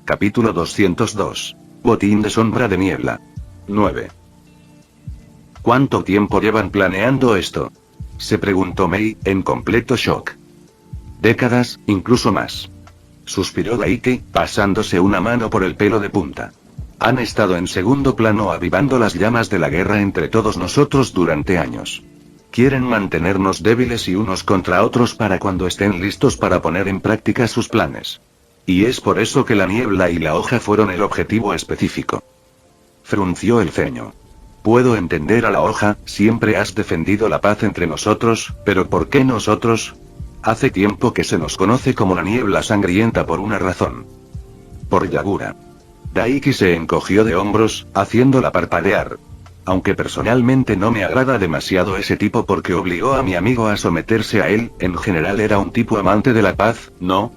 Capítulo 202. Botín de sombra de niebla. 9. ¿Cuánto tiempo llevan planeando esto?, se preguntó Mei, en completo shock. Décadas, incluso más. Suspiró Daiki, pasándose una mano por el pelo de punta. Han estado en segundo plano avivando las llamas de la guerra entre todos nosotros durante años. Quieren mantenernos débiles y unos contra otros para cuando estén listos para poner en práctica sus planes. Y es por eso que la niebla y la hoja fueron el objetivo específico. Frunció el ceño. Puedo entender a la hoja, siempre has defendido la paz entre nosotros, pero ¿por qué nosotros? Hace tiempo que se nos conoce como la niebla sangrienta por una razón. Por Yagura. Daiki se encogió de hombros, haciéndola parpadear. Aunque personalmente no me agrada demasiado ese tipo porque obligó a mi amigo a someterse a él, en general era un tipo amante de la paz, ¿no?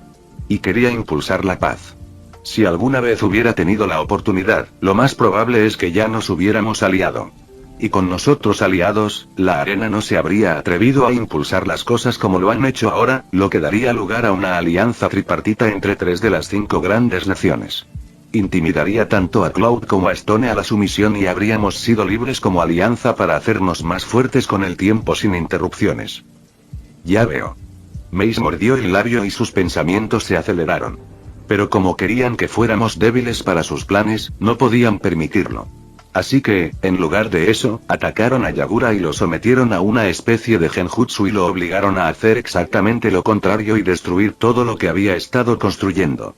Y quería impulsar la paz. Si alguna vez hubiera tenido la oportunidad, lo más probable es que ya nos hubiéramos aliado. Y con nosotros aliados, la arena no se habría atrevido a impulsar las cosas como lo han hecho ahora, lo que daría lugar a una alianza tripartita entre 3 de las 5 grandes naciones. Intimidaría tanto a Cloud como a Stone a la sumisión y habríamos sido libres como alianza para hacernos más fuertes con el tiempo sin interrupciones. Ya veo. Mace mordió el labio y sus pensamientos se aceleraron. Pero como querían que fuéramos débiles para sus planes, no podían permitirlo. Así que, en lugar de eso, atacaron a Yagura y lo sometieron a una especie de genjutsu y lo obligaron a hacer exactamente lo contrario y destruir todo lo que había estado construyendo.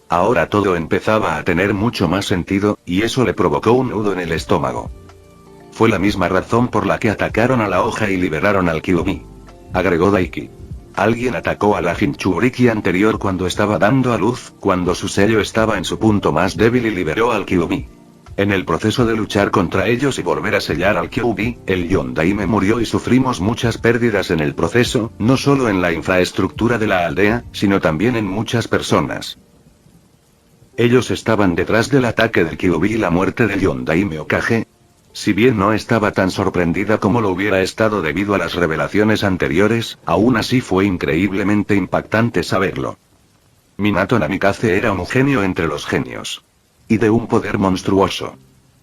Ahora todo empezaba a tener mucho más sentido, y eso le provocó un nudo en el estómago. Fue la misma razón por la que atacaron a la hoja y liberaron al Kyuubi, agregó Daiki. Alguien atacó a la Jinchuriki anterior cuando estaba dando a luz, cuando su sello estaba en su punto más débil y liberó al Kyuubi. En el proceso de luchar contra ellos y volver a sellar al Kyuubi, el Yondaime murió y sufrimos muchas pérdidas en el proceso, no solo en la infraestructura de la aldea, sino también en muchas personas. Ellos estaban detrás del ataque del Kyuubi y la muerte del Yondaime Hokage. Si bien no estaba tan sorprendida como lo hubiera estado debido a las revelaciones anteriores, aún así fue increíblemente impactante saberlo. Minato Namikaze era un genio entre los genios. Y de un poder monstruoso.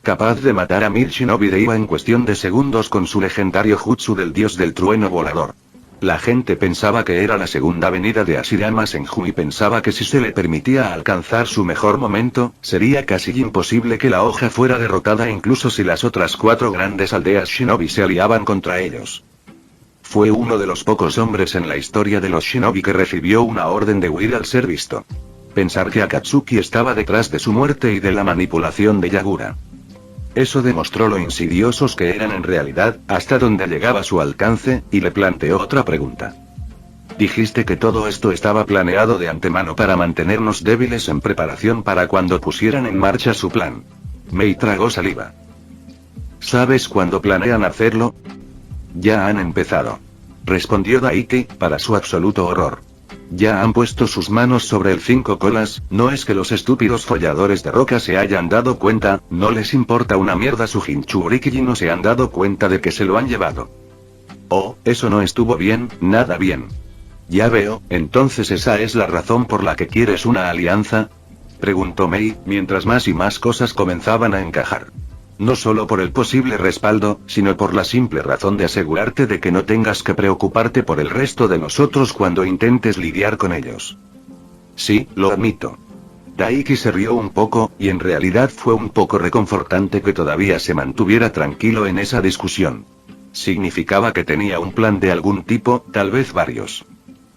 Capaz de matar a 1000 shinobi de Iwa en cuestión de segundos con su legendario jutsu del dios del trueno volador. La gente pensaba que era la segunda venida de Hashirama Senju y pensaba que si se le permitía alcanzar su mejor momento, sería casi imposible que la hoja fuera derrotada incluso si las otras 4 grandes aldeas shinobi se aliaban contra ellos. Fue uno de los pocos hombres en la historia de los shinobi que recibió una orden de huir al ser visto. Pensar que Akatsuki estaba detrás de su muerte y de la manipulación de Yagura. Eso demostró lo insidiosos que eran en realidad, hasta donde llegaba su alcance, y le planteó otra pregunta. Dijiste que todo esto estaba planeado de antemano para mantenernos débiles en preparación para cuando pusieran en marcha su plan. Mei tragó saliva. ¿Sabes cuándo planean hacerlo? Ya han empezado. Respondió Daiki, para su absoluto horror. Ya han puesto sus manos sobre el 5 colas, no es que los estúpidos folladores de roca se hayan dado cuenta, no les importa una mierda su Jinchuriki y no se han dado cuenta de que se lo han llevado. Oh, eso no estuvo bien, nada bien. Ya veo, entonces esa es la razón por la que quieres una alianza, preguntó Mei, mientras más y más cosas comenzaban a encajar. No solo por el posible respaldo, sino por la simple razón de asegurarte de que no tengas que preocuparte por el resto de nosotros cuando intentes lidiar con ellos. Sí, lo admito. Daiki se rió un poco, y en realidad fue un poco reconfortante que todavía se mantuviera tranquilo en esa discusión. Significaba que tenía un plan de algún tipo, tal vez varios.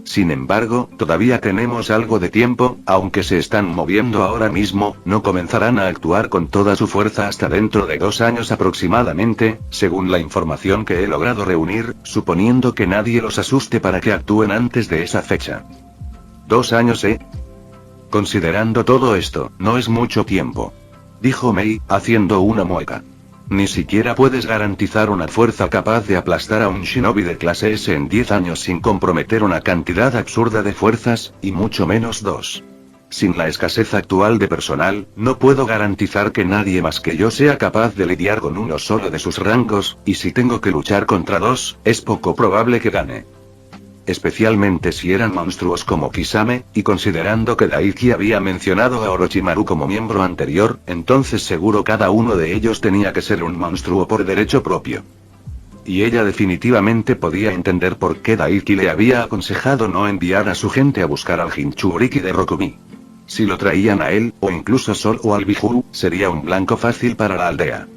Sin embargo, todavía tenemos algo de tiempo, aunque se están moviendo ahora mismo, no comenzarán a actuar con toda su fuerza hasta dentro de 2 años aproximadamente, según la información que he logrado reunir, suponiendo que nadie los asuste para que actúen antes de esa fecha. 2 años, ¿eh? Considerando todo esto, no es mucho tiempo. Dijo Mei, haciendo una mueca. Ni siquiera puedes garantizar una fuerza capaz de aplastar a un shinobi de clase S en 10 años sin comprometer una cantidad absurda de fuerzas, y mucho menos 2. Sin la escasez actual de personal, no puedo garantizar que nadie más que yo sea capaz de lidiar con uno solo de sus rangos, y si tengo que luchar contra 2, es poco probable que gane. especialmente si eran monstruos como Kisame, y considerando que Daiki había mencionado a Orochimaru como miembro anterior, entonces seguro cada uno de ellos tenía que ser un monstruo por derecho propio. Y ella definitivamente podía entender por qué Daiki le había aconsejado no enviar a su gente a buscar al Jinchuriki de Rokumi. Si lo traían a él, o incluso solo al Bihuru, sería un blanco fácil para la aldea.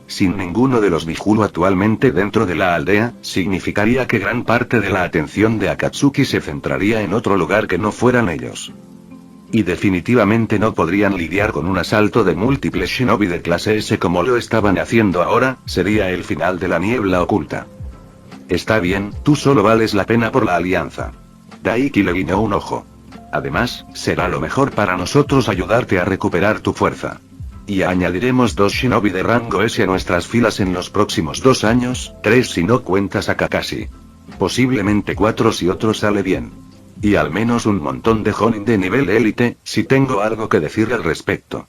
Sin ninguno de los Bihuru actualmente dentro de la aldea, significaría que gran parte de la atención de Akatsuki se centraría en otro lugar que no fueran ellos. Y definitivamente no podrían lidiar con un asalto de múltiples shinobi de clase S como lo estaban haciendo ahora, sería el final de la niebla oculta. Está bien, tú solo vales la pena por la alianza. Daiki le guiñó un ojo. Además, será lo mejor para nosotros ayudarte a recuperar tu fuerza. Y añadiremos 2 shinobi de rango S a nuestras filas en los próximos 2 años, 3 si no cuentas a Kakashi. Posiblemente 4 si otro sale bien. Y al menos un montón de Jonin de nivel élite, si tengo algo que decir al respecto.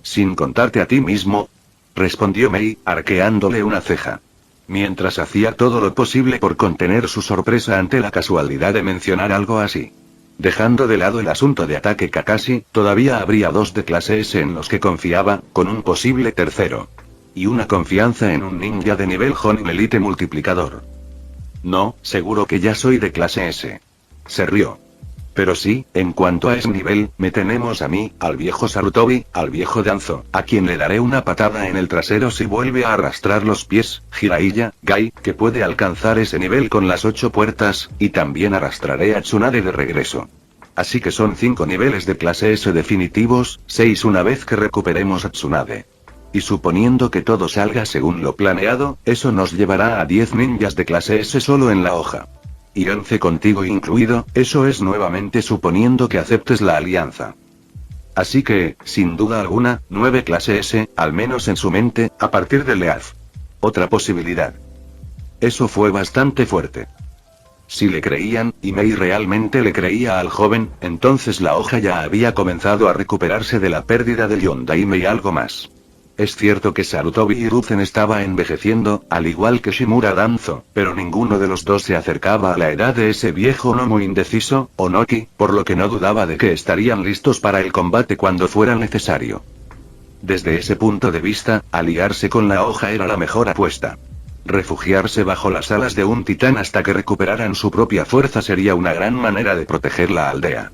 Sin contarte a ti mismo, respondió Mei, arqueándole una ceja. Mientras hacía todo lo posible por contener su sorpresa ante la casualidad de mencionar algo así. Dejando de lado el asunto de ataque Kakashi, todavía habría 2 de clase S en los que confiaba, con un posible tercero. Y una confianza en un ninja de nivel Jonin Elite multiplicador. No, seguro que ya soy de clase S. Se rió. Pero sí, en cuanto a ese nivel, me tenemos a mí, al viejo Sarutobi, al viejo Danzo, a quien le daré una patada en el trasero si vuelve a arrastrar los pies, Jiraiya, Gai, que puede alcanzar ese nivel con las 8 puertas, y también arrastraré a Tsunade de regreso. Así que son 5 niveles de clase S definitivos, 6 una vez que recuperemos a Tsunade. Y suponiendo que todo salga según lo planeado, eso nos llevará a 10 ninjas de clase S solo en la hoja. Y 11 contigo incluido, eso es nuevamente suponiendo que aceptes la alianza. Así que, sin duda alguna, 9 clase S, al menos en su mente, a partir de Leaf. Otra posibilidad. Eso fue bastante fuerte. Si le creían, y Mei realmente le creía al joven, entonces la hoja ya había comenzado a recuperarse de la pérdida de Yondaime y algo más. Es cierto que Sarutobi Hiruzen estaba envejeciendo, al igual que Shimura Danzo, pero ninguno de los dos se acercaba a la edad de ese viejo no muy indeciso, Onoki, por lo que no dudaba de que estarían listos para el combate cuando fuera necesario. Desde ese punto de vista, aliarse con la hoja era la mejor apuesta. Refugiarse bajo las alas de un titán hasta que recuperaran su propia fuerza sería una gran manera de proteger la aldea.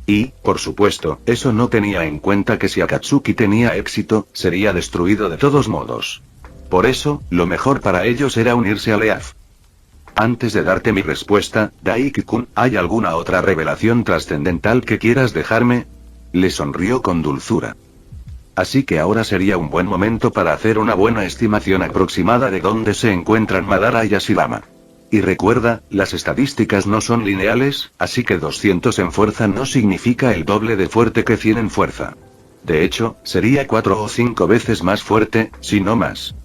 Y, por supuesto, eso no tenía en cuenta que si Akatsuki tenía éxito, sería destruido de todos modos. Por eso, lo mejor para ellos era unirse a Leaf. Antes de darte mi respuesta, Daiki-kun, ¿hay alguna otra revelación trascendental que quieras dejarme? Le sonrió con dulzura. Así que ahora sería un buen momento para hacer una buena estimación aproximada de dónde se encuentran Madara y Hashirama. Y recuerda, las estadísticas no son lineales, así que 200 en fuerza no significa el doble de fuerte que 100 en fuerza. De hecho, sería 4 o 5 veces más fuerte, si no más.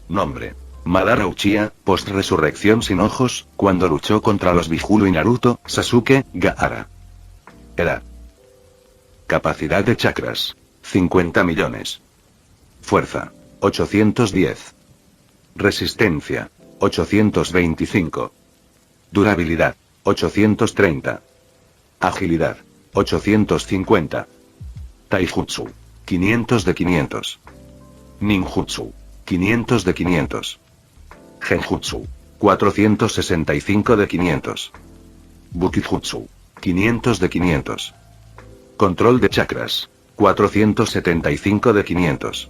Nombre. Madara Uchiha, post-resurrección sin ojos, cuando luchó contra los Bihuru y Naruto, Sasuke, Gaara. Edad. Capacidad de chakras. 50 millones. Fuerza. 810. Resistencia. 825. Durabilidad. 830. Agilidad. 850. Taijutsu. 500 de 500. Ninjutsu. 500 de 500. Genjutsu. 465 de 500. Bukijutsu. 500 de 500. Control de chakras. 475 de 500.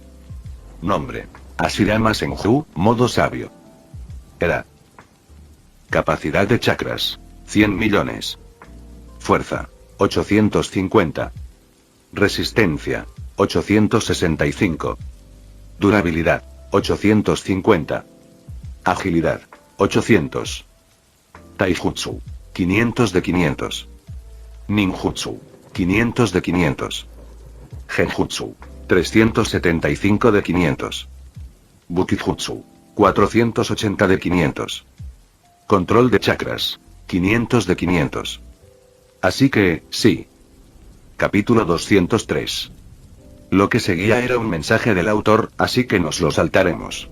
Nombre. Hashirama Senju, modo sabio. Edad. Capacidad de chakras. 100 millones. Fuerza. 850. Resistencia. 865. Durabilidad. 850. Agilidad. 800. Taijutsu. 500 de 500. Ninjutsu. 500 de 500. Genjutsu. 375 de 500. Bukijutsu. 480 de 500. Control de chakras. 500 de 500. Así que, sí. Capítulo 203. Lo que seguía era un mensaje del autor, así que nos lo saltaremos.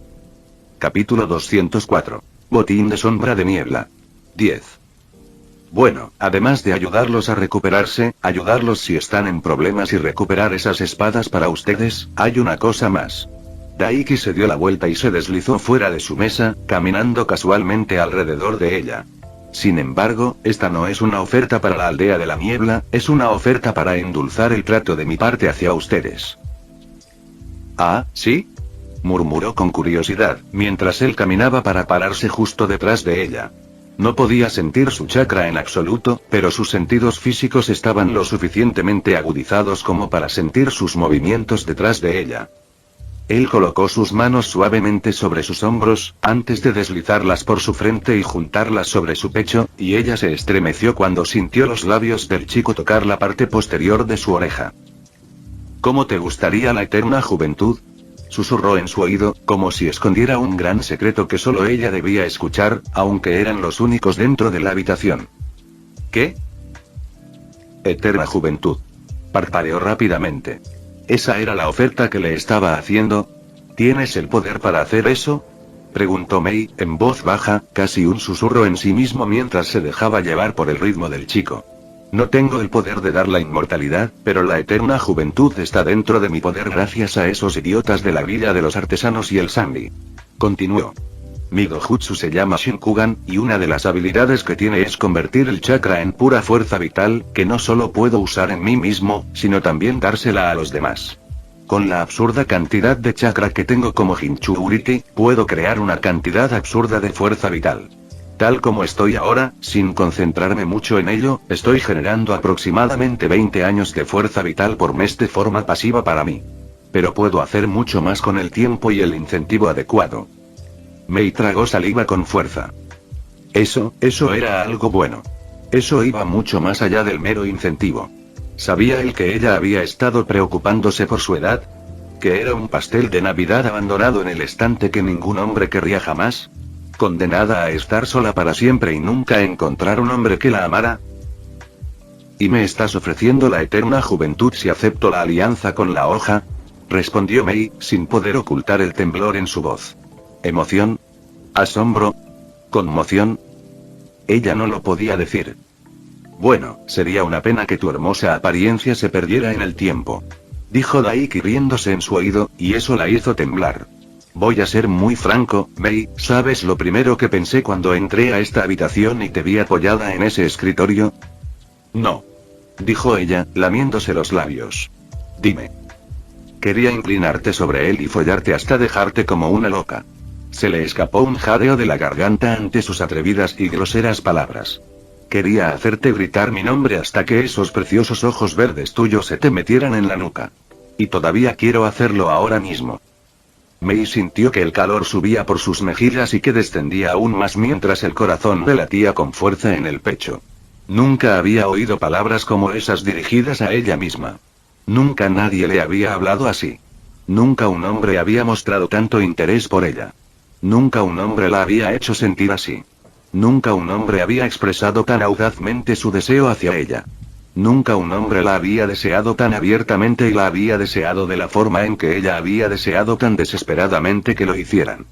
Capítulo 204. Botín de sombra de niebla. 10. Bueno, además de ayudarlos a recuperarse, ayudarlos si están en problemas y recuperar esas espadas para ustedes, hay una cosa más. Daiki se dio la vuelta y se deslizó fuera de su mesa, caminando casualmente alrededor de ella. Sin embargo, esta no es una oferta para la aldea de la niebla, es una oferta para endulzar el trato de mi parte hacia ustedes. ¿Ah, sí? Murmuró con curiosidad, mientras él caminaba para pararse justo detrás de ella. No podía sentir su chakra en absoluto, pero sus sentidos físicos estaban lo suficientemente agudizados como para sentir sus movimientos detrás de ella. Él colocó sus manos suavemente sobre sus hombros, antes de deslizarlas por su frente y juntarlas sobre su pecho, y ella se estremeció cuando sintió los labios del chico tocar la parte posterior de su oreja. ¿Cómo te gustaría la eterna juventud? Susurró en su oído, como si escondiera un gran secreto que solo ella debía escuchar, aunque eran los únicos dentro de la habitación. ¿Qué? Eterna juventud. Parpadeó rápidamente. ¿Esa era la oferta que le estaba haciendo? ¿Tienes el poder para hacer eso? Preguntó Mei, en voz baja, casi un susurro en sí mismo mientras se dejaba llevar por el ritmo del chico. No tengo el poder de dar la inmortalidad, pero la eterna juventud está dentro de mi poder gracias a esos idiotas de la villa de los artesanos y el Sandy. Continuó. Mi dojutsu se llama Shinkugan, y una de las habilidades que tiene es convertir el chakra en pura fuerza vital, que no solo puedo usar en mí mismo, sino también dársela a los demás. Con la absurda cantidad de chakra que tengo como Hinchu-Uriki, puedo crear una cantidad absurda de fuerza vital. Tal como estoy ahora, sin concentrarme mucho en ello, estoy generando aproximadamente 20 años de fuerza vital por mes de forma pasiva para mí. Pero puedo hacer mucho más con el tiempo y el incentivo adecuado. Mei tragó saliva con fuerza. Eso era algo bueno. Eso iba mucho más allá del mero incentivo. ¿Sabía él que ella había estado preocupándose por su edad? ¿Que era un pastel de Navidad abandonado en el estante que ningún hombre querría jamás? ¿Condenada a estar sola para siempre y nunca encontrar un hombre que la amara? ¿Y me estás ofreciendo la eterna juventud si acepto la alianza con la hoja? Respondió Mei, sin poder ocultar el temblor en su voz. ¿Emoción? ¿Asombro? ¿Conmoción? Ella no lo podía decir. Bueno, sería una pena que tu hermosa apariencia se perdiera en el tiempo. Dijo Daiki riéndose en su oído, y eso la hizo temblar. Voy a ser muy franco, Mei, ¿sabes lo primero que pensé cuando entré a esta habitación y te vi apoyada en ese escritorio? No. Dijo ella, lamiéndose los labios. Dime. Quería inclinarte sobre él y follarte hasta dejarte como una loca. Se le escapó un jadeo de la garganta ante sus atrevidas y groseras palabras. Quería hacerte gritar mi nombre hasta que esos preciosos ojos verdes tuyos se te metieran en la nuca. Y todavía quiero hacerlo ahora mismo. Mei sintió que el calor subía por sus mejillas y que descendía aún más mientras el corazón le latía con fuerza en el pecho. Nunca había oído palabras como esas dirigidas a ella misma. Nunca nadie le había hablado así. Nunca un hombre había mostrado tanto interés por ella. Nunca un hombre la había hecho sentir así. Nunca un hombre había expresado tan audazmente su deseo hacia ella. Nunca un hombre la había deseado tan abiertamente y la había deseado de la forma en que ella había deseado tan desesperadamente que lo hicieran.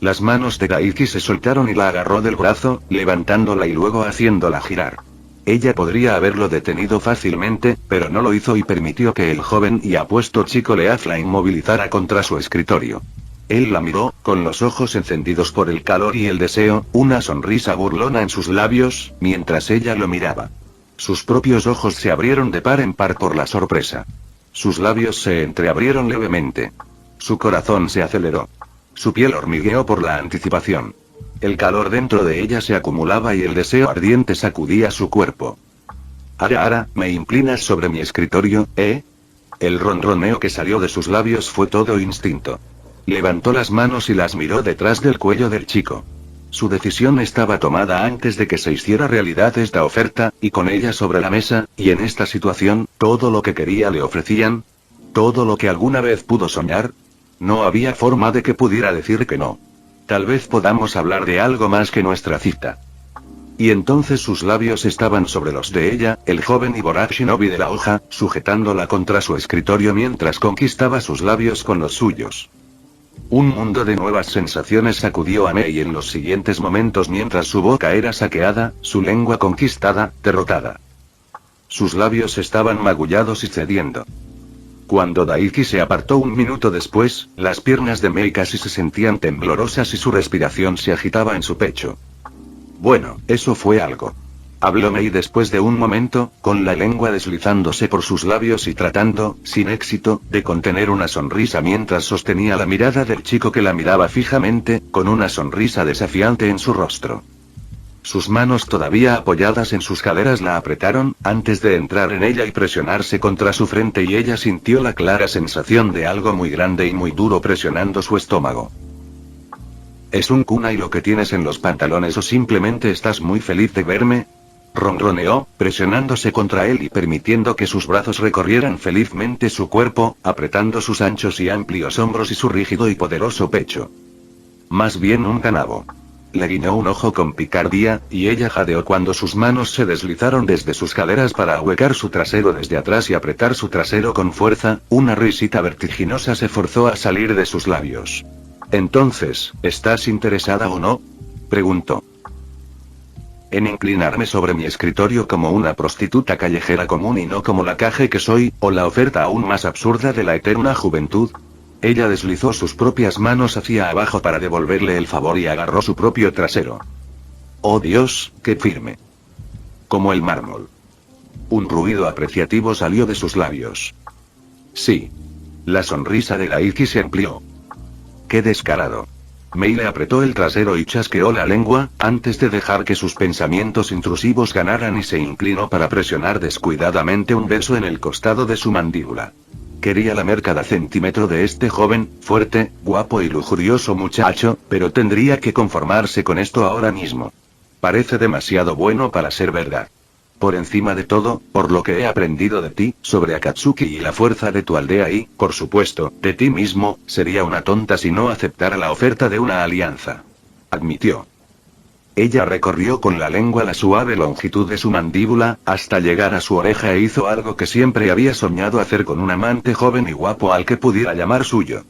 Las manos de Daiki se soltaron y la agarró del brazo, levantándola y luego haciéndola girar. Ella podría haberlo detenido fácilmente, pero no lo hizo y permitió que el joven y apuesto chico Leaf la inmovilizara contra su escritorio. Él la miró, con los ojos encendidos por el calor y el deseo, una sonrisa burlona en sus labios, mientras ella lo miraba. Sus propios ojos se abrieron de par en par por la sorpresa. Sus labios se entreabrieron levemente. Su corazón se aceleró. Su piel hormigueó por la anticipación. El calor dentro de ella se acumulaba y el deseo ardiente sacudía su cuerpo. Ahora, ¿me inclinas sobre mi escritorio, eh? El ronroneo que salió de sus labios fue todo instinto. Levantó las manos y las miró detrás del cuello del chico. Su decisión estaba tomada antes de que se hiciera realidad esta oferta, y con ella sobre la mesa, y en esta situación, todo lo que quería le ofrecían. Todo lo que alguna vez pudo soñar. No había forma de que pudiera decir que no. Tal vez podamos hablar de algo más que nuestra cita. Y entonces sus labios estaban sobre los de ella, el joven y voraz shinobi de la hoja, sujetándola contra su escritorio mientras conquistaba sus labios con los suyos. Un mundo de nuevas sensaciones sacudió a Mei en los siguientes momentos mientras su boca era saqueada, su lengua conquistada, derrotada. Sus labios estaban magullados y cediendo. Cuando Daiki se apartó un minuto después, las piernas de Mei casi se sentían temblorosas y su respiración se agitaba en su pecho. Bueno, eso fue algo. Habló Mei después de un momento, con la lengua deslizándose por sus labios y tratando, sin éxito, de contener una sonrisa mientras sostenía la mirada del chico que la miraba fijamente, con una sonrisa desafiante en su rostro. Sus manos todavía apoyadas en sus caderas la apretaron, antes de entrar en ella y presionarse contra su frente y ella sintió la clara sensación de algo muy grande y muy duro presionando su estómago. ¿Es un kunai lo que tienes en los pantalones o simplemente estás muy feliz de verme? Ronroneó, presionándose contra él y permitiendo que sus brazos recorrieran felizmente su cuerpo, apretando sus anchos y amplios hombros y su rígido y poderoso pecho. Más bien un canabo. Le guiñó un ojo con picardía, y ella jadeó cuando sus manos se deslizaron desde sus caderas para ahuecar su trasero desde atrás y apretar su trasero con fuerza, una risita vertiginosa se forzó a salir de sus labios. Entonces, ¿estás interesada o no? Preguntó. En inclinarme sobre mi escritorio como una prostituta callejera común y no como la caje que soy, o la oferta aún más absurda de la eterna juventud. Ella deslizó sus propias manos hacia abajo para devolverle el favor y agarró su propio trasero. ¡Oh Dios, qué firme! Como el mármol. Un ruido apreciativo salió de sus labios. Sí. La sonrisa de Daiki se amplió. ¡Qué descarado! Mei le apretó el trasero y chasqueó la lengua, antes de dejar que sus pensamientos intrusivos ganaran y se inclinó para presionar descuidadamente un beso en el costado de su mandíbula. Quería lamer cada centímetro de este joven, fuerte, guapo y lujurioso muchacho, pero tendría que conformarse con esto ahora mismo. Parece demasiado bueno para ser verdad. Por encima de todo, por lo que he aprendido de ti, sobre Akatsuki y la fuerza de tu aldea y, por supuesto, de ti mismo, sería una tonta si no aceptara la oferta de una alianza. Admitió. Ella recorrió con la lengua la suave longitud de su mandíbula, hasta llegar a su oreja e hizo algo que siempre había soñado hacer con un amante joven y guapo al que pudiera llamar suyo.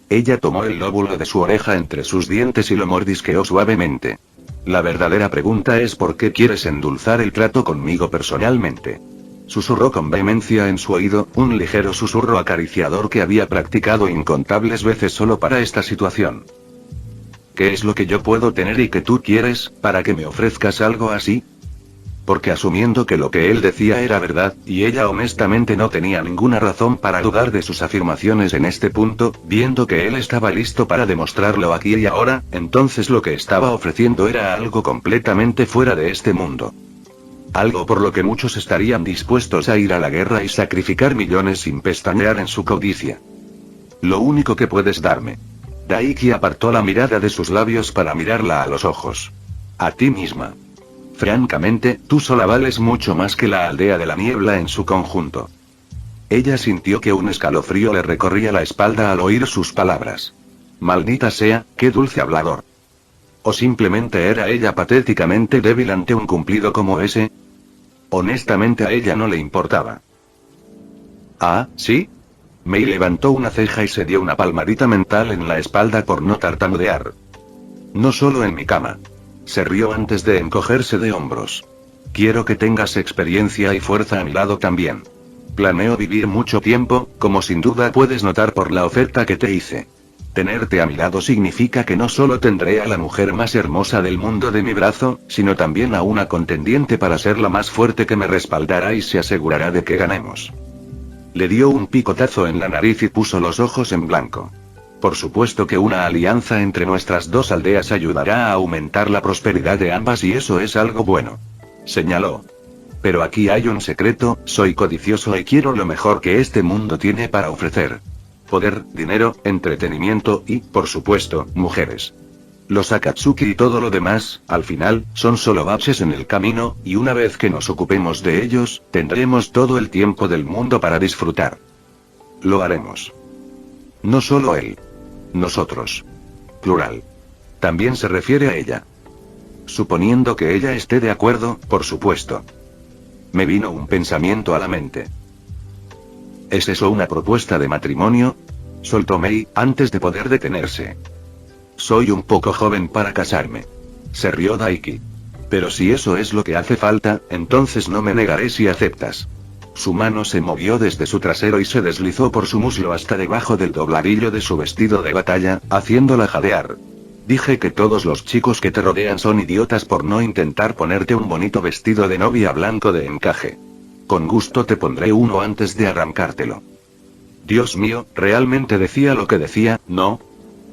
Ella tomó el lóbulo de su oreja entre sus dientes y lo mordisqueó suavemente. La verdadera pregunta es ¿por qué quieres endulzar el trato conmigo personalmente? Susurró con vehemencia en su oído, un ligero susurro acariciador que había practicado incontables veces solo para esta situación. ¿Qué es lo que yo puedo tener y que tú quieres, para que me ofrezcas algo así? Porque asumiendo que lo que él decía era verdad, y ella honestamente no tenía ninguna razón para dudar de sus afirmaciones en este punto, viendo que él estaba listo para demostrarlo aquí y ahora, entonces lo que estaba ofreciendo era algo completamente fuera de este mundo. Algo por lo que muchos estarían dispuestos a ir a la guerra y sacrificar millones sin pestañear en su codicia. Lo único que puedes darme. Daiki apartó la mirada de sus labios para mirarla a los ojos. A ti misma. Francamente, tú sola vales mucho más que la aldea de la niebla en su conjunto. Ella sintió que un escalofrío le recorría la espalda al oír sus palabras. Maldita sea, qué dulce hablador. ¿O simplemente era ella patéticamente débil ante un cumplido como ese? Honestamente a ella no le importaba. ¿Ah, sí? Mei levantó una ceja y se dio una palmadita mental en la espalda por no tartamudear. No solo en mi cama. Se rió antes de encogerse de hombros. Quiero que tengas experiencia y fuerza a mi lado también. Planeo vivir mucho tiempo, como sin duda puedes notar por la oferta que te hice. Tenerte a mi lado significa que no solo tendré a la mujer más hermosa del mundo de mi brazo, sino también a una contendiente para ser la más fuerte que me respaldará y se asegurará de que ganemos. Le dio un picotazo en la nariz y puso los ojos en blanco. Por supuesto que una alianza entre nuestras dos aldeas ayudará a aumentar la prosperidad de ambas y eso es algo bueno. Señaló. Pero aquí hay un secreto, soy codicioso y quiero lo mejor que este mundo tiene para ofrecer. Poder, dinero, entretenimiento y, por supuesto, mujeres. Los Akatsuki y todo lo demás, al final, son solo baches en el camino, y una vez que nos ocupemos de ellos, tendremos todo el tiempo del mundo para disfrutar. Lo haremos. No solo él. Nosotros. Plural. También se refiere a ella. Suponiendo que ella esté de acuerdo, por supuesto. Me vino un pensamiento a la mente. ¿Es eso una propuesta de matrimonio? soltó Mei, antes de poder detenerse. Soy un poco joven para casarme. Se rió Daiki. Pero si eso es lo que hace falta, entonces no me negaré si aceptas. Su mano se movió desde su trasero y se deslizó por su muslo hasta debajo del dobladillo de su vestido de batalla, haciéndola jadear. Dije que todos los chicos que te rodean son idiotas por no intentar ponerte un bonito vestido de novia blanco de encaje. Con gusto te pondré uno antes de arrancártelo. Dios mío, ¿realmente decía lo que decía, no?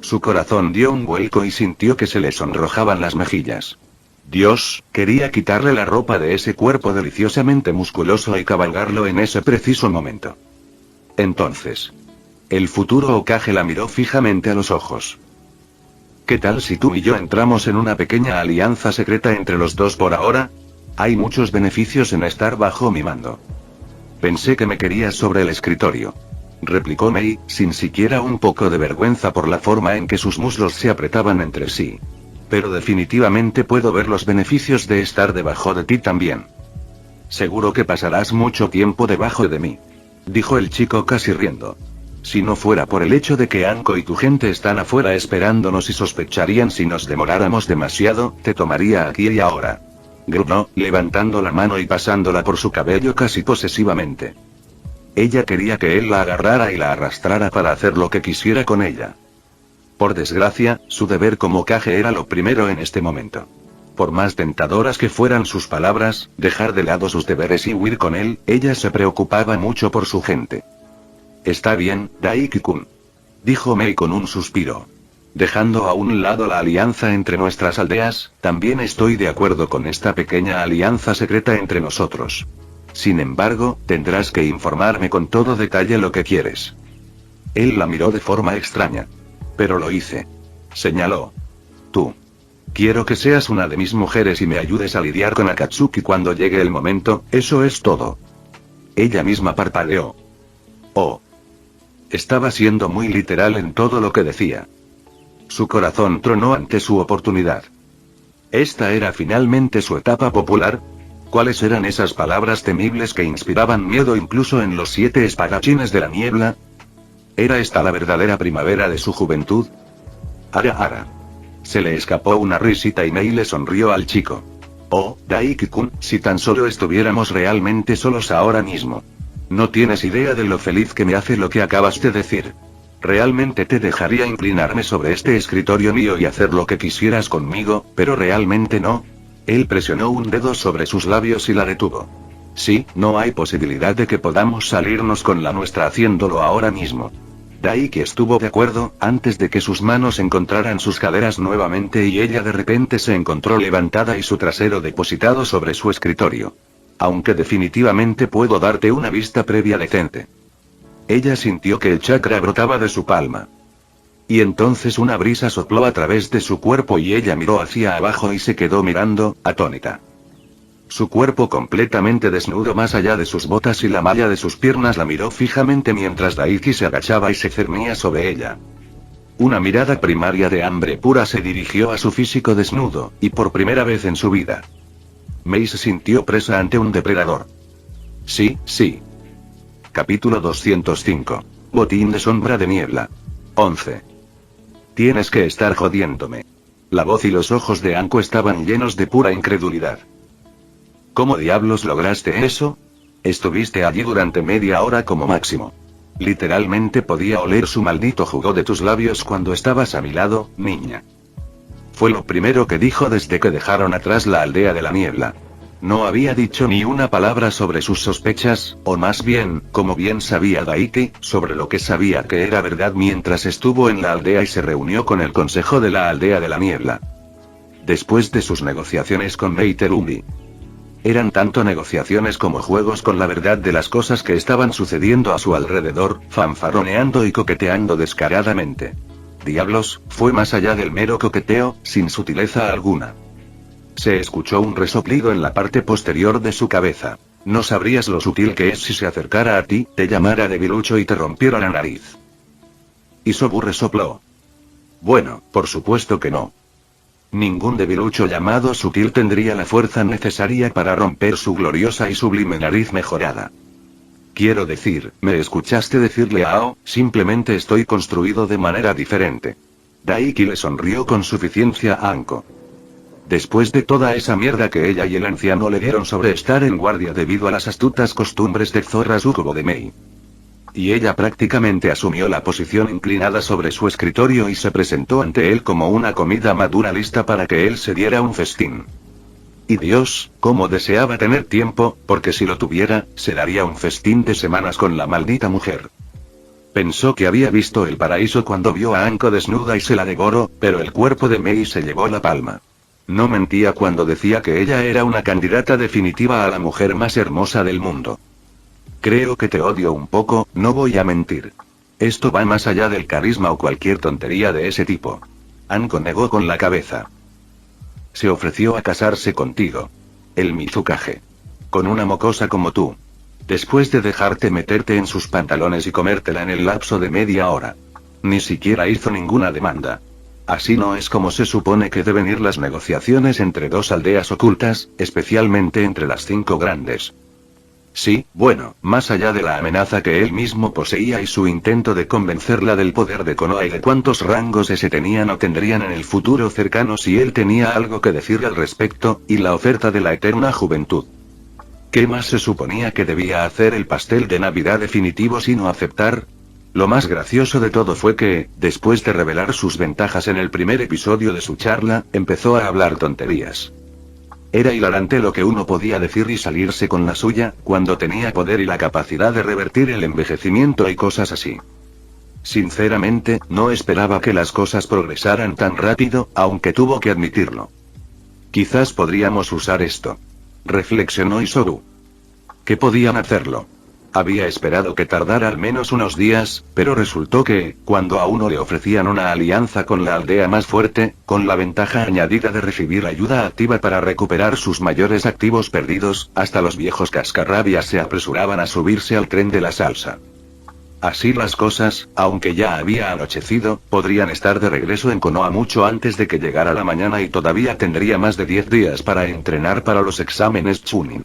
Su corazón dio un vuelco y sintió que se le sonrojaban las mejillas. Dios, quería quitarle la ropa de ese cuerpo deliciosamente musculoso y cabalgarlo en ese preciso momento. Entonces, el futuro Hokage la miró fijamente a los ojos. ¿Qué tal si tú y yo entramos en una pequeña alianza secreta entre los dos por ahora? Hay muchos beneficios en estar bajo mi mando. Pensé que me querías sobre el escritorio, replicó Mei, sin siquiera un poco de vergüenza por la forma en que sus muslos se apretaban entre sí. Pero definitivamente puedo ver los beneficios de estar debajo de ti también. Seguro que pasarás mucho tiempo debajo de mí, dijo el chico casi riendo. Si no fuera por el hecho de que Anko y tu gente están afuera esperándonos y sospecharían si nos demoráramos demasiado, te tomaría aquí y ahora. Gruñó, levantando la mano y pasándola por su cabello casi posesivamente. Ella quería que él la agarrara y la arrastrara para hacer lo que quisiera con ella. Por desgracia, su deber como Hokage era lo primero en este momento. Por más tentadoras que fueran sus palabras, dejar de lado sus deberes y huir con él, ella se preocupaba mucho por su gente. Está bien, Daiki-kun, dijo Mei con un suspiro. Dejando a un lado la alianza entre nuestras aldeas, también estoy de acuerdo con esta pequeña alianza secreta entre nosotros. Sin embargo, tendrás que informarme con todo detalle lo que quieres. Él la miró de forma extraña. Pero lo hice. Señaló. Tú. Quiero que seas una de mis mujeres y me ayudes a lidiar con Akatsuki cuando llegue el momento, eso es todo. Ella misma parpadeó. Oh. Estaba siendo muy literal en todo lo que decía. Su corazón tronó ante su oportunidad. ¿Esta era finalmente su etapa popular? ¿Cuáles eran esas palabras temibles que inspiraban miedo incluso en los 7 espadachines de la niebla? ¿Era esta la verdadera primavera de su juventud? Ara. Se le escapó una risita y Mei le sonrió al chico. Oh, Daiki-kun, si tan solo estuviéramos realmente solos ahora mismo. No tienes idea de lo feliz que me hace lo que acabas de decir. Realmente te dejaría inclinarme sobre este escritorio mío y hacer lo que quisieras conmigo, pero realmente no. Él presionó un dedo sobre sus labios y la detuvo. Sí, no hay posibilidad de que podamos salirnos con la nuestra haciéndolo ahora mismo. Daiki estuvo de acuerdo, antes de que sus manos encontraran sus caderas nuevamente y ella de repente se encontró levantada y su trasero depositado sobre su escritorio. Aunque definitivamente puedo darte una vista previa decente. Ella sintió que el chakra brotaba de su palma. Y entonces una brisa sopló a través de su cuerpo y ella miró hacia abajo y se quedó mirando, atónita. Su cuerpo completamente desnudo más allá de sus botas y la malla de sus piernas la miró fijamente mientras Daiki se agachaba y se cernía sobre ella. Una mirada primaria de hambre pura se dirigió a su físico desnudo, y por primera vez en su vida. Mei se sintió presa ante un depredador. Sí. Capítulo 205. Botín de sombra de niebla. 11. Tienes que estar jodiéndome. La voz y los ojos de Anko estaban llenos de pura incredulidad. ¿Cómo diablos lograste eso? Estuviste allí durante media hora como máximo. Literalmente podía oler su maldito jugo de tus labios cuando estabas a mi lado, niña. Fue lo primero que dijo desde que dejaron atrás la aldea de la niebla. No había dicho ni una palabra sobre sus sospechas, o más bien, como bien sabía Daiki, sobre lo que sabía que era verdad mientras estuvo en la aldea y se reunió con el consejo de la aldea de la niebla. Después de sus negociaciones con Mei Terumi. Eran tanto negociaciones como juegos con la verdad de las cosas que estaban sucediendo a su alrededor, fanfarroneando y coqueteando descaradamente. Diablos, fue más allá del mero coqueteo, sin sutileza alguna. Se escuchó un resoplido en la parte posterior de su cabeza. No sabrías lo sutil que es si se acercara a ti, te llamara debilucho y te rompiera la nariz. Isobu resopló. Bueno, por supuesto que no. Ningún debilucho llamado sutil tendría la fuerza necesaria para romper su gloriosa y sublime nariz mejorada. Quiero decir, ¿me escuchaste decirle a Ao? Simplemente estoy construido de manera diferente. Daiki le sonrió con suficiencia a Anko. Después de toda esa mierda que ella y el anciano le dieron sobre estar en guardia debido a las astutas costumbres de Zorra Sukubo de Mei. Y ella prácticamente asumió la posición inclinada sobre su escritorio y se presentó ante él como una comida madura lista para que él se diera un festín. Y Dios, cómo deseaba tener tiempo, porque si lo tuviera, se daría un festín de semanas con la maldita mujer. Pensó que había visto el paraíso cuando vio a Anko desnuda y se la devoró, pero el cuerpo de Mei se llevó la palma. No mentía cuando decía que ella era una candidata definitiva a la mujer más hermosa del mundo. Creo que te odio un poco, no voy a mentir. Esto va más allá del carisma o cualquier tontería de ese tipo. Anko negó con la cabeza. Se ofreció a casarse contigo. El Mizukage. Con una mocosa como tú. Después de dejarte meterte en sus pantalones y comértela en el lapso de media hora. Ni siquiera hizo ninguna demanda. Así no es como se supone que deben ir las negociaciones entre dos aldeas ocultas, especialmente entre las 5 grandes. Sí, bueno, más allá de la amenaza que él mismo poseía y su intento de convencerla del poder de Konoha y de cuántos rangos ese tenían o tendrían en el futuro cercano si él tenía algo que decir al respecto, y la oferta de la eterna juventud. ¿Qué más se suponía que debía hacer el pastel de Navidad definitivo sino aceptar? Lo más gracioso de todo fue que, después de revelar sus ventajas en el primer episodio de su charla, empezó a hablar tonterías. Era hilarante lo que uno podía decir y salirse con la suya, cuando tenía poder y la capacidad de revertir el envejecimiento y cosas así. Sinceramente, no esperaba que las cosas progresaran tan rápido, aunque tuvo que admitirlo. Quizás podríamos usar esto. Reflexionó Isobu. ¿Qué podían hacerlo? Había esperado que tardara al menos unos días, pero resultó que, cuando a uno le ofrecían una alianza con la aldea más fuerte, con la ventaja añadida de recibir ayuda activa para recuperar sus mayores activos perdidos, hasta los viejos cascarrabias se apresuraban a subirse al tren de la salsa. Así las cosas, aunque ya había anochecido, podrían estar de regreso en Konoha mucho antes de que llegara la mañana y todavía tendría más de 10 días para entrenar para los exámenes Chunin.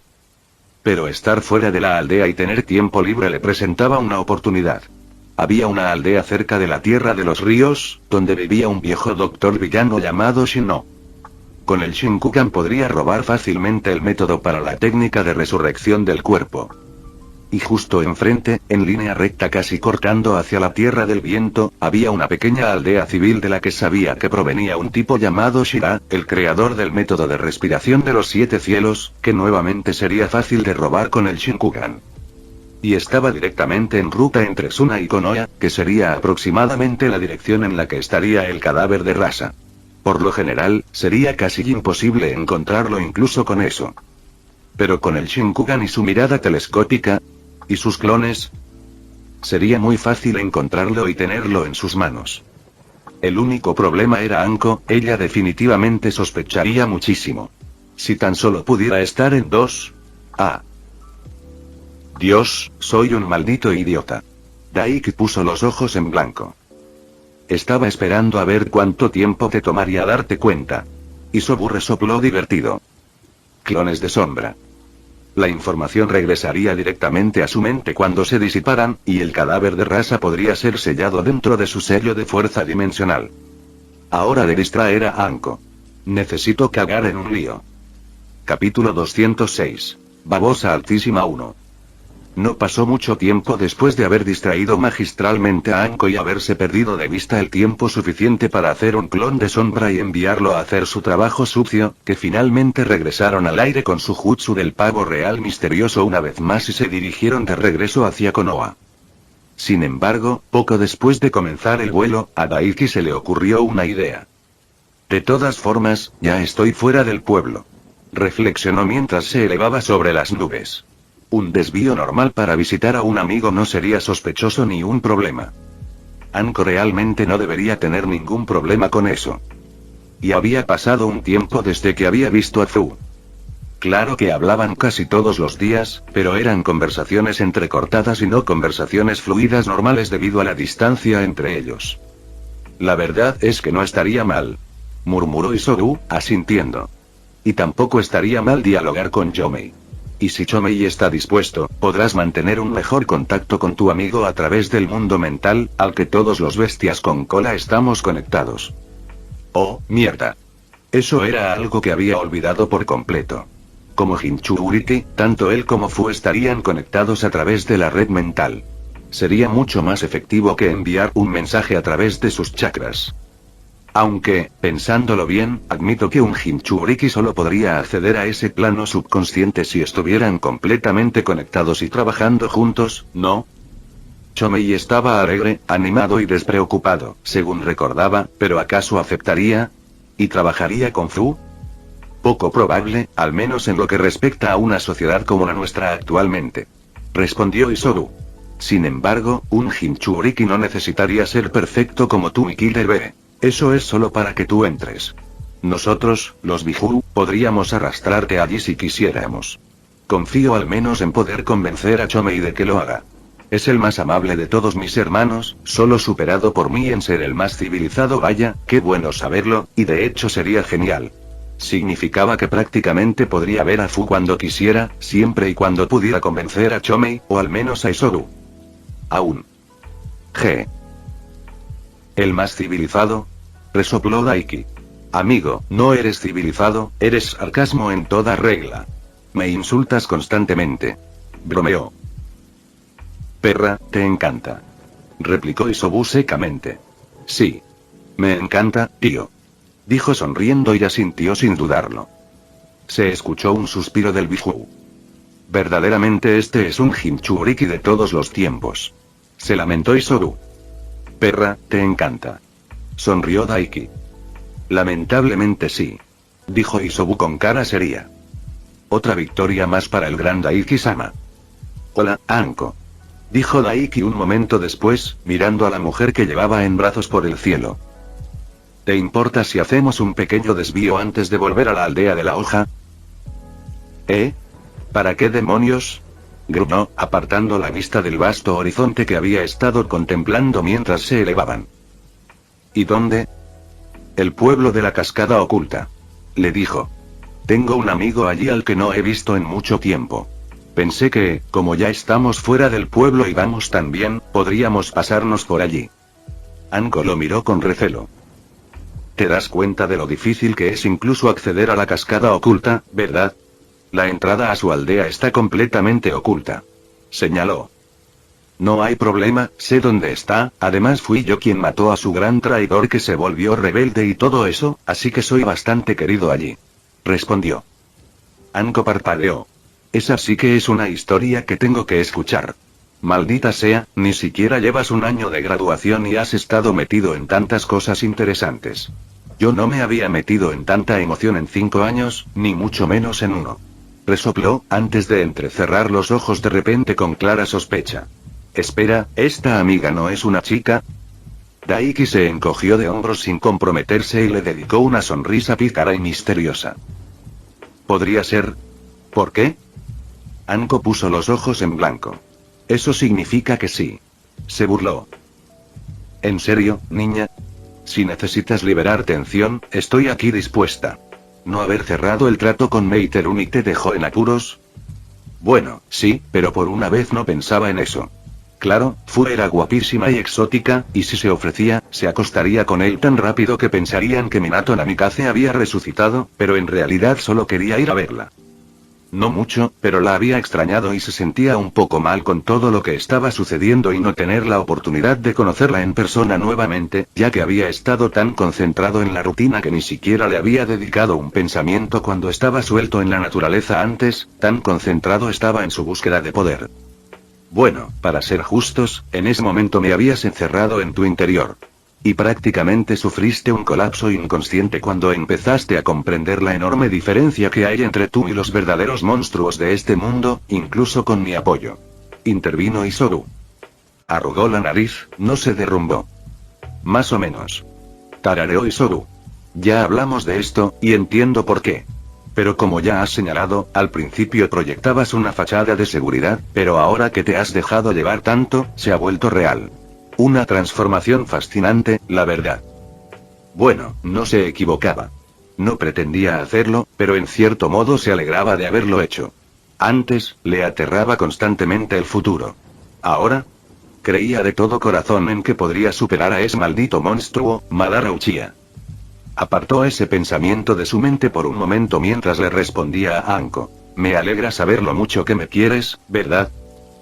Pero estar fuera de la aldea y tener tiempo libre le presentaba una oportunidad. Había una aldea cerca de la Tierra de los Ríos, donde vivía un viejo doctor villano llamado Shinno. Con el Shinkugan podría robar fácilmente el método para la técnica de resurrección del cuerpo. Y justo enfrente, en línea recta casi cortando hacia la Tierra del Viento, había una pequeña aldea civil de la que sabía que provenía un tipo llamado Shira, el creador del método de respiración de los 7 cielos, que nuevamente sería fácil de robar con el Shinkugan. Y estaba directamente en ruta entre Suna y Konoha, que sería aproximadamente la dirección en la que estaría el cadáver de Rasa. Por lo general, sería casi imposible encontrarlo incluso con eso. Pero con el Shinkugan y su mirada telescópica, ¿y sus clones? Sería muy fácil encontrarlo y tenerlo en sus manos. El único problema era Anko, ella definitivamente sospecharía muchísimo. Si tan solo pudiera estar en 2. Dios, soy un maldito idiota. Daiki puso los ojos en blanco. Estaba esperando a ver cuánto tiempo te tomaría darte cuenta. Isobu resopló divertido. Clones de sombra. La información regresaría directamente a su mente cuando se disiparan, y el cadáver de Rasa podría ser sellado dentro de su sello de fuerza dimensional. Ahora de distraer a Anko. Necesito cagar en un lío. Capítulo 206. Babosa altísima 1. No pasó mucho tiempo después de haber distraído magistralmente a Anko y haberse perdido de vista el tiempo suficiente para hacer un clon de sombra y enviarlo a hacer su trabajo sucio, que finalmente regresaron al aire con su jutsu del pavo real misterioso una vez más y se dirigieron de regreso hacia Konoha. Sin embargo, poco después de comenzar el vuelo, a Daiki se le ocurrió una idea. De todas formas, ya estoy fuera del pueblo. Reflexionó mientras se elevaba sobre las nubes. Un desvío normal para visitar a un amigo no sería sospechoso ni un problema. Anko realmente no debería tener ningún problema con eso. Y había pasado un tiempo desde que había visto a Zhu. Claro que hablaban casi todos los días, pero eran conversaciones entrecortadas y no conversaciones fluidas normales debido a la distancia entre ellos. La verdad es que no estaría mal, murmuró Isobu, asintiendo. Y tampoco estaría mal dialogar con Yomei. Y si Chomei está dispuesto, podrás mantener un mejor contacto con tu amigo a través del mundo mental, al que todos los bestias con cola estamos conectados. Oh, mierda. Eso era algo que había olvidado por completo. Como Jinchuriki, tanto él como Fu estarían conectados a través de la red mental. Sería mucho más efectivo que enviar un mensaje a través de sus chakras. Aunque, pensándolo bien, admito que un Jinchuriki solo podría acceder a ese plano subconsciente si estuvieran completamente conectados y trabajando juntos, ¿no? Chomei estaba alegre, animado y despreocupado, según recordaba, pero ¿acaso aceptaría? ¿Y trabajaría con Fu? Poco probable, al menos en lo que respecta a una sociedad como la nuestra actualmente. Respondió Isobu. Sin embargo, un Jinchuriki no necesitaría ser perfecto como tú y Killer B. Eso es solo para que tú entres. Nosotros, los Biju, podríamos arrastrarte allí si quisiéramos. Confío al menos en poder convencer a Chomei de que lo haga. Es el más amable de todos mis hermanos, solo superado por mí en ser el más civilizado. Vaya, qué bueno saberlo, y de hecho sería genial. Significaba que prácticamente podría ver a Fu cuando quisiera, siempre y cuando pudiera convencer a Chomei, o al menos a Isobu. Aún. G. ¿El más civilizado? Resopló Daiki. Amigo, no eres civilizado, eres sarcasmo en toda regla. Me insultas constantemente. Bromeó. Perra, te encanta. Replicó Isobu secamente. Sí. Me encanta, tío. Dijo sonriendo y asintió sin dudarlo. Se escuchó un suspiro del Biju. Verdaderamente este es un Jinchuriki de todos los tiempos. Se lamentó Isobu. Perra, te encanta. Sonrió Daiki. Lamentablemente sí. Dijo Isobu con cara seria. Otra victoria más para el gran Daiki-sama. Hola, Anko. Dijo Daiki un momento después, mirando a la mujer que llevaba en brazos por el cielo. ¿Te importa si hacemos un pequeño desvío antes de volver a la aldea de la hoja? ¿Para qué demonios? Gruñó, apartando la vista del vasto horizonte que había estado contemplando mientras se elevaban. ¿Y dónde? El pueblo de la cascada oculta. Le dijo. Tengo un amigo allí al que no he visto en mucho tiempo. Pensé que, como ya estamos fuera del pueblo y vamos tan bien, podríamos pasarnos por allí. Anko lo miró con recelo. ¿Te das cuenta de lo difícil que es incluso acceder a la cascada oculta, verdad? La entrada a su aldea está completamente oculta. Señaló. No hay problema, sé dónde está, además fui yo quien mató a su gran traidor que se volvió rebelde y todo eso, así que soy bastante querido allí. Respondió. Anko parpadeó. Esa sí que es una historia que tengo que escuchar. Maldita sea, ni siquiera llevas un año de graduación y has estado metido en tantas cosas interesantes. Yo no me había metido en tanta emoción en 5 años, ni mucho menos en 1. Resopló, antes de entrecerrar los ojos de repente con clara sospecha. Espera, ¿esta amiga no es una chica? Daiki se encogió de hombros sin comprometerse y le dedicó una sonrisa pícara y misteriosa. ¿Podría ser? ¿Por qué? Anko puso los ojos en blanco. Eso significa que sí. Se burló. ¿En serio, niña? Si necesitas liberar tensión, estoy aquí dispuesta. ¿No haber cerrado el trato con Meiteruni te dejó en apuros? Bueno, sí, pero por una vez no pensaba en eso. Claro, Fu era guapísima y exótica, y si se ofrecía, se acostaría con él tan rápido que pensarían que Minato Namikaze había resucitado, pero en realidad solo quería ir a verla. No mucho, pero la había extrañado y se sentía un poco mal con todo lo que estaba sucediendo y no tener la oportunidad de conocerla en persona nuevamente, ya que había estado tan concentrado en la rutina que ni siquiera le había dedicado un pensamiento cuando estaba suelto en la naturaleza antes, tan concentrado estaba en su búsqueda de poder. Bueno, para ser justos, en ese momento me habías encerrado en tu interior. Y prácticamente sufriste un colapso inconsciente cuando empezaste a comprender la enorme diferencia que hay entre tú y los verdaderos monstruos de este mundo, incluso con mi apoyo. Intervino Isobu. Arrugó la nariz, no se derrumbó. Más o menos. Tarareó Isobu. Ya hablamos de esto, y entiendo por qué. Pero como ya has señalado, al principio proyectabas una fachada de seguridad, pero ahora que te has dejado llevar tanto, se ha vuelto real. Una transformación fascinante, la verdad. Bueno, no se equivocaba. No pretendía hacerlo, pero en cierto modo se alegraba de haberlo hecho. Antes, le aterraba constantemente el futuro. Ahora, creía de todo corazón en que podría superar a ese maldito monstruo, Madara Uchiha. Apartó ese pensamiento de su mente por un momento mientras le respondía a Anko. Me alegra saber lo mucho que me quieres, ¿verdad?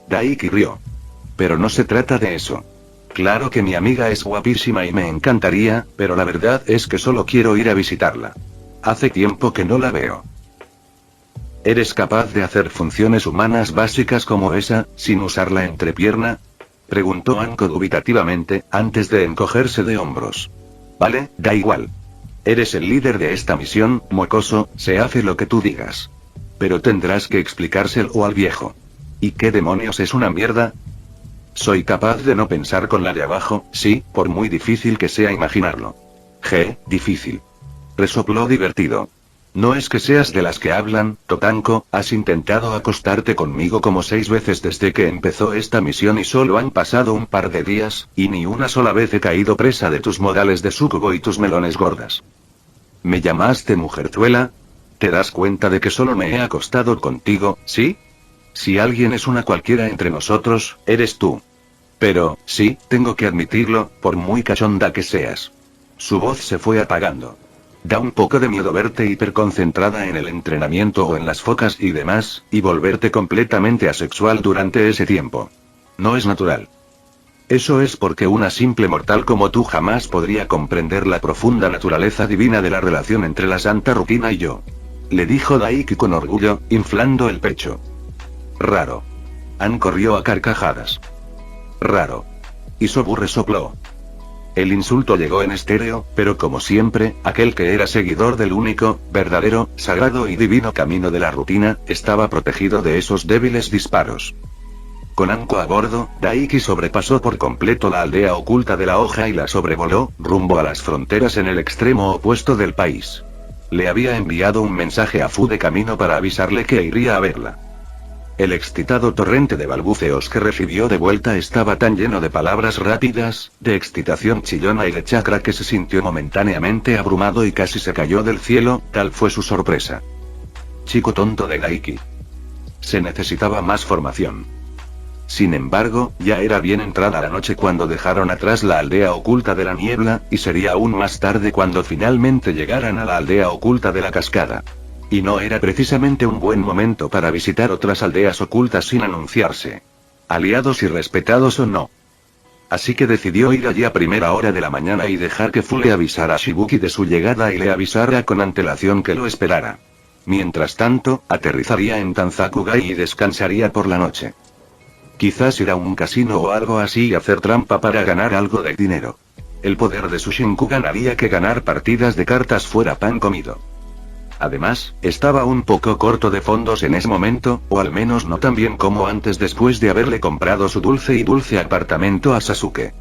Daiki rió. Pero no se trata de eso. Claro que mi amiga es guapísima y me encantaría, pero la verdad es que solo quiero ir a visitarla. Hace tiempo que no la veo. ¿Eres capaz de hacer funciones humanas básicas como esa, sin usar la entrepierna? Preguntó Anko dubitativamente, antes de encogerse de hombros. Vale, da igual. Eres el líder de esta misión, mocoso, se hace lo que tú digas. Pero tendrás que explicárselo al viejo. ¿Y qué demonios es una mierda? Soy capaz de no pensar con la de abajo, sí, por muy difícil que sea imaginarlo. Difícil. Resopló divertido. No es que seas de las que hablan, Totanko, has intentado acostarte conmigo como 6 veces desde que empezó esta misión y solo han pasado un par de días, y ni una sola vez he caído presa de tus modales de sucubo y tus melones gordas. ¿Me llamaste mujerzuela? ¿Te das cuenta de que solo me he acostado contigo, sí? Si alguien es una cualquiera entre nosotros, eres tú. Pero, sí, tengo que admitirlo, por muy cachonda que seas. Su voz se fue apagando. Da un poco de miedo verte hiperconcentrada en el entrenamiento o en las focas y demás, y volverte completamente asexual durante ese tiempo. No es natural. Eso es porque una simple mortal como tú jamás podría comprender la profunda naturaleza divina de la relación entre la Santa Rutina y yo. Le dijo Daiki con orgullo, inflando el pecho. Raro. Anko rió a carcajadas. Raro. Isobu resopló. El insulto llegó en estéreo, pero como siempre, aquel que era seguidor del único, verdadero, sagrado y divino camino de la rutina, estaba protegido de esos débiles disparos. Con Anko a bordo, Daiki sobrepasó por completo la aldea oculta de la hoja y la sobrevoló, rumbo a las fronteras en el extremo opuesto del país. Le había enviado un mensaje a Fu de camino para avisarle que iría a verla. El excitado torrente de balbuceos que recibió de vuelta estaba tan lleno de palabras rápidas, de excitación chillona y de chakra que se sintió momentáneamente abrumado y casi se cayó del cielo, tal fue su sorpresa. Chico tonto de Daiki. Se necesitaba más formación. Sin embargo, ya era bien entrada la noche cuando dejaron atrás la aldea oculta de la niebla, y sería aún más tarde cuando finalmente llegaran a la aldea oculta de la cascada. Y no era precisamente un buen momento para visitar otras aldeas ocultas sin anunciarse. Aliados y respetados o no. Así que decidió ir allí a primera hora de la mañana y dejar que Fu le avisara a Shibuki de su llegada y le avisara con antelación que lo esperara. Mientras tanto, aterrizaría en Tanzakugai y descansaría por la noche. Quizás ir a un casino o algo así y hacer trampa para ganar algo de dinero. El poder de su Shinkugan haría que ganar partidas de cartas fuera pan comido. Además, estaba un poco corto de fondos en ese momento, o al menos no tan bien como antes después de haberle comprado su dulce apartamento a Sasuke.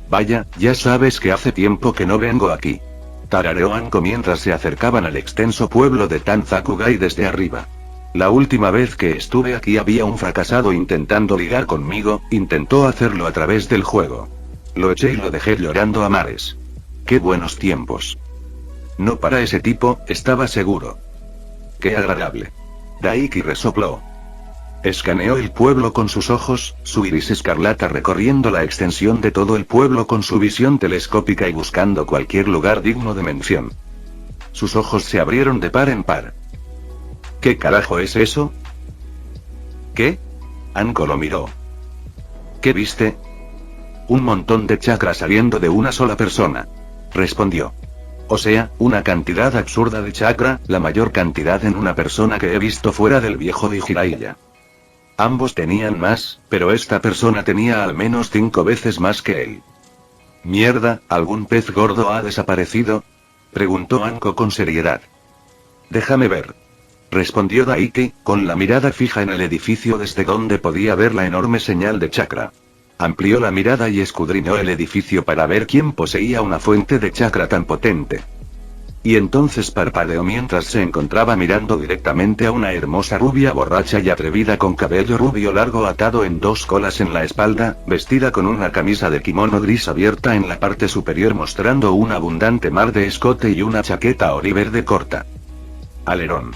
Vaya, ya sabes que hace tiempo que no vengo aquí. Tarareó Anko mientras se acercaban al extenso pueblo de Tanzakugai desde arriba. La última vez que estuve aquí había un fracasado intentando ligar conmigo, intentó hacerlo a través del juego. Lo eché y lo dejé llorando a mares. ¡Qué buenos tiempos! No para ese tipo, estaba seguro. ¡Qué agradable! Daiki resopló. Escaneó el pueblo con sus ojos, su iris escarlata recorriendo la extensión de todo el pueblo con su visión telescópica y buscando cualquier lugar digno de mención. Sus ojos se abrieron de par en par. ¿Qué carajo es eso? ¿Qué? Anko lo miró. ¿Qué viste? Un montón de chakra saliendo de una sola persona. Respondió. O sea, una cantidad absurda de chakra, la mayor cantidad en una persona que he visto fuera del viejo de Jiraiya. Ambos tenían más, pero esta persona tenía al menos 5 veces más que él. Mierda, ¿algún pez gordo ha desaparecido? Preguntó Anko con seriedad. Déjame ver. Respondió Daiki, con la mirada fija en el edificio desde donde podía ver la enorme señal de chakra. Amplió la mirada y escudriñó el edificio para ver quién poseía una fuente de chakra tan potente. Y entonces parpadeó mientras se encontraba mirando directamente a una hermosa rubia borracha y atrevida con cabello rubio largo atado en 2 colas en la espalda, vestida con una camisa de kimono gris abierta en la parte superior mostrando un abundante mar de escote y una chaqueta oliverde corta. Alerón.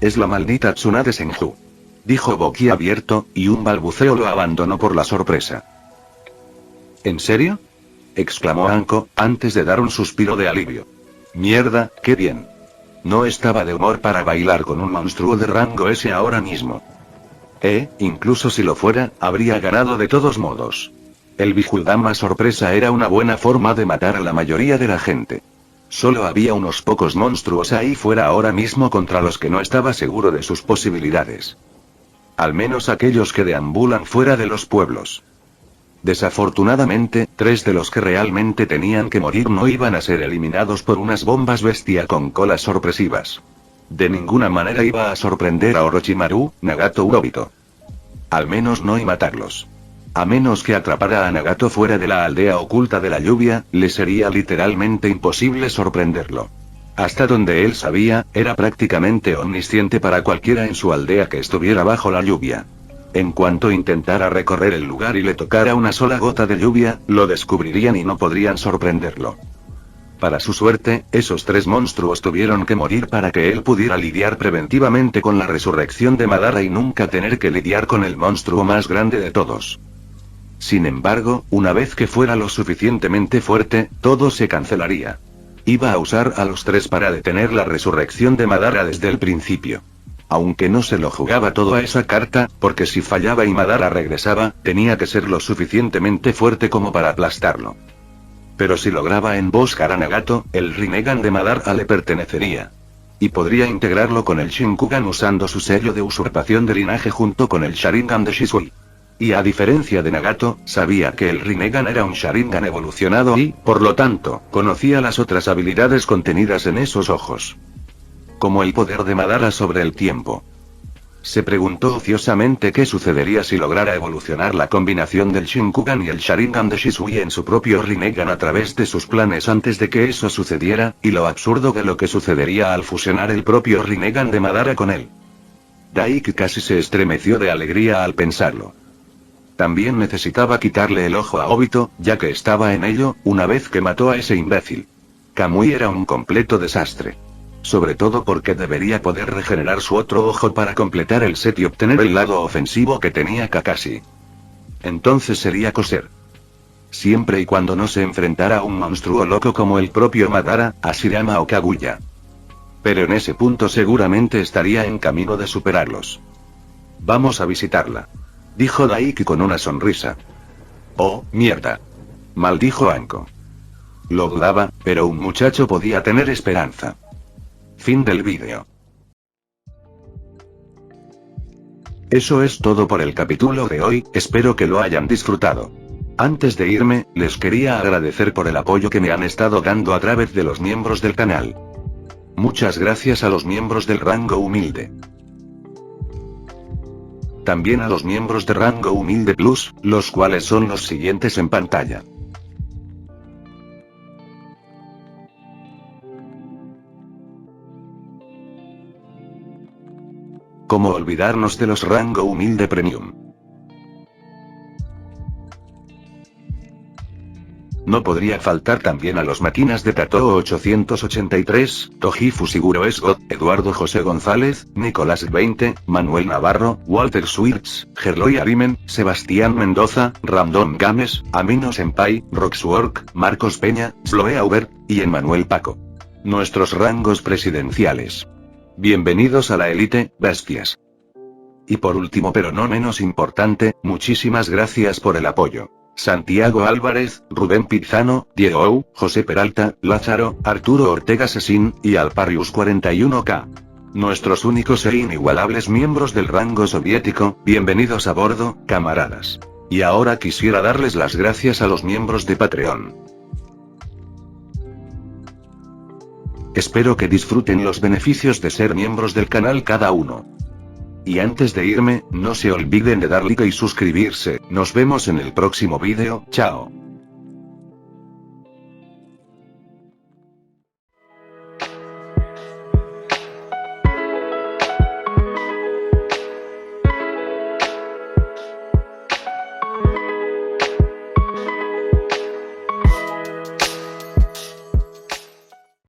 Es la maldita Tsunade Senju. Dijo boquiabierto, y un balbuceo lo abandonó por la sorpresa. ¿En serio? Exclamó Anko, antes de dar un suspiro de alivio. Mierda, qué bien. No estaba de humor para bailar con un monstruo de rango S ahora mismo. Incluso si lo fuera, habría ganado de todos modos. El Bijudama sorpresa era una buena forma de matar a la mayoría de la gente. Solo había unos pocos monstruos ahí fuera ahora mismo contra los que no estaba seguro de sus posibilidades. Al menos aquellos que deambulan fuera de los pueblos. Desafortunadamente, 3 de los que realmente tenían que morir no iban a ser eliminados por unas bombas bestia con colas sorpresivas. De ninguna manera iba a sorprender a Orochimaru, Nagato u Obito. Al menos no y matarlos. A menos que atrapara a Nagato fuera de la aldea oculta de la lluvia, le sería literalmente imposible sorprenderlo. Hasta donde él sabía, era prácticamente omnisciente para cualquiera en su aldea que estuviera bajo la lluvia. En cuanto intentara recorrer el lugar y le tocara una sola gota de lluvia, lo descubrirían y no podrían sorprenderlo. Para su suerte, esos 3 monstruos tuvieron que morir para que él pudiera lidiar preventivamente con la resurrección de Madara y nunca tener que lidiar con el monstruo más grande de todos. Sin embargo, una vez que fuera lo suficientemente fuerte, todo se cancelaría. Iba a usar a los 3 para detener la resurrección de Madara desde el principio. Aunque no se lo jugaba todo a esa carta, porque si fallaba y Madara regresaba, tenía que ser lo suficientemente fuerte como para aplastarlo. Pero si lograba emboscar a Nagato, el Rinnegan de Madara le pertenecería. Y podría integrarlo con el Shinkugan usando su sello de usurpación de linaje junto con el Sharingan de Shisui. Y a diferencia de Nagato, sabía que el Rinnegan era un Sharingan evolucionado y, por lo tanto, conocía las otras habilidades contenidas en esos ojos. Como el poder de Madara sobre el tiempo. Se preguntó ociosamente qué sucedería si lograra evolucionar la combinación del Shinkugan y el Sharingan de Shisui en su propio Rinnegan a través de sus planes antes de que eso sucediera, y lo absurdo de lo que sucedería al fusionar el propio Rinnegan de Madara con él. Daiki casi se estremeció de alegría al pensarlo. También necesitaba quitarle el ojo a Obito, ya que estaba en ello, una vez que mató a ese imbécil. Kamui era un completo desastre. Sobre todo porque debería poder regenerar su otro ojo para completar el set y obtener el lado ofensivo que tenía Kakashi. Entonces sería coser. Siempre y cuando no se enfrentara a un monstruo loco como el propio Madara, Hashirama o Kaguya. Pero en ese punto seguramente estaría en camino de superarlos. Vamos a visitarla. Dijo Daiki con una sonrisa. Oh, mierda. Maldijo Anko. Lo dudaba, pero un muchacho podía tener esperanza. Fin del vídeo. Eso es todo por el capítulo de hoy, espero que lo hayan disfrutado. Antes de irme, les quería agradecer por el apoyo que me han estado dando a través de los miembros del canal. Muchas gracias a los miembros del rango humilde. También a los miembros de rango humilde plus, los cuales son los siguientes en pantalla. ¿Cómo olvidarnos de los rango humilde premium? No podría faltar también a los máquinas de Tatoo 883, Toji Fusiguro Esgot, Eduardo José González, Nicolás 20, Manuel Navarro, Walter Swirtz, Gerloy Arimen, Sebastián Mendoza, Random Games, Amino Senpai, Roxwork, Marcos Peña, Sloe Auber, y Emmanuel Paco. Nuestros rangos presidenciales. Bienvenidos a la élite, bestias. Y por último pero no menos importante, muchísimas gracias por el apoyo. Santiago Álvarez, Rubén Pizano, Diego Ou, José Peralta, Lázaro, Arturo Ortega Sesín, y Alparius 41K. Nuestros únicos e inigualables miembros del rango soviético, bienvenidos a bordo, camaradas. Y ahora quisiera darles las gracias a los miembros de Patreon. Espero que disfruten los beneficios de ser miembros del canal cada uno. Y antes de irme, no se olviden de dar like y suscribirse, nos vemos en el próximo vídeo, chao.